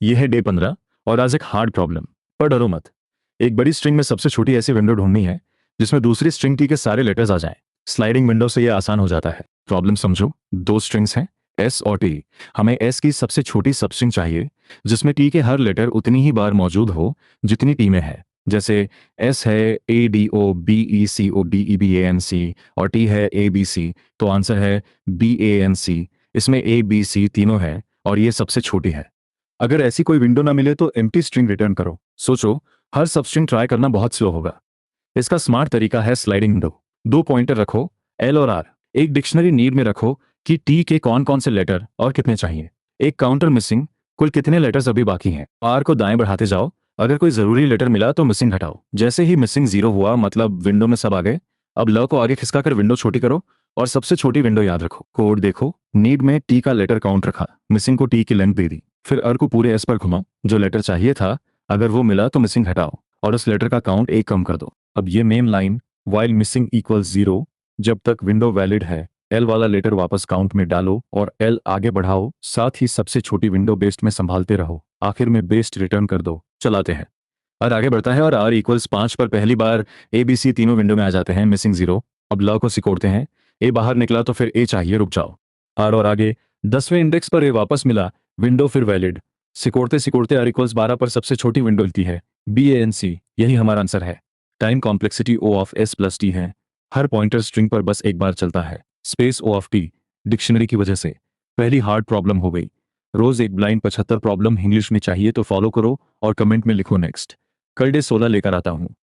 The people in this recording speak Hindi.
ये है डे 15 और आज एक हार्ड प्रॉब्लम। पर डरो मत, एक बड़ी स्ट्रिंग में सबसे छोटी ऐसी विंडो ढूंढनी है जिसमें दूसरी स्ट्रिंग टी के सारे लेटर्स आ जाएं। स्लाइडिंग विंडो से ये आसान हो जाता है। प्रॉब्लम समझो, दो स्ट्रिंग्स हैं एस और टी। हमें एस की सबसे छोटी सबस्ट्रिंग चाहिए जिसमें टी के हर लेटर उतनी ही बार मौजूद हो जितनी टी में है। जैसे एस है A D O B E C O D E B A N C और टी है ए बी सी, तो आंसर है बी ए एन सी। इसमें ए बी सी तीनों है और ये सबसे छोटी है। अगर ऐसी कोई विंडो ना मिले तो एम्प्टी स्ट्रिंग रिटर्न करो। सोचो, हर सबस्ट्रिंग ट्राई करना बहुत स्लो होगा। इसका स्मार्ट तरीका है स्लाइडिंग विंडो। दो पॉइंटर रखो, एल और आर। एक डिक्शनरी नीड में रखो कि टी के कौन कौन से लेटर और कितने चाहिए। एक काउंटर मिसिंग, कुल कितने लेटर्स अभी बाकी हैं। आर को दाएं बढ़ाते जाओ, अगर कोई जरूरी लेटर मिला तो मिसिंग हटाओ। जैसे ही मिसिंग जीरो हुआ मतलब विंडो में सब आ गए। अब ल को आगे खिसका कर विंडो छोटी करो और सबसे छोटी विंडो याद रखो। कोड देखो, नीड में टी का लेटर काउंट रखा, मिसिंग को टी की लेंथ दे दी। फिर अर को पूरे एस पर घुमाओ, जो लेटर चाहिए था अगर वो मिला तो मिसिंग हटाओ और उस लेटर का काउंट एक कम कर दो। अब ये main line while missing equals 0, जब तक विंडो वैलिड है एल वाला लेटर वापस काउंट में डालो और एल आगे बढ़ाओ, साथ ही सबसे छोटी विंडो बेस्ट में संभालते रहो। आखिर में बेस्ट रिटर्न कर दो। चलाते हैं। आर आगे बढ़ता है और आर इक्वल्स 5 पर पहली बार ए बी सी तीनों विंडो में आ जाते हैं, मिसिंग 0। अब ल को सिकोड़ते हैं, ए बाहर निकला तो फिर ए चाहिए, रुक जाओ। आर और आगे 10वें इंडेक्स पर ए वापस मिला, विंडो फिर वैलिड। सिकोड़ते सिकोड़ते आर इक्वल्स 12 पर सबसे छोटी विंडो मिलती है, बी ए एन सी। यही हमारा आंसर है। Time complexity O of S plus T है। हर पॉइंटर स्ट्रिंग पर बस एक बार चलता है। Space O of T dictionary की वजह से पहली हार्ड प्रॉब्लम हो गई। रोज एक ब्लाइंड 75 प्रॉब्लम इंग्लिश में चाहिए तो फॉलो करो और कमेंट में लिखो नेक्स्ट। कल डे 16 लेकर आता हूँ।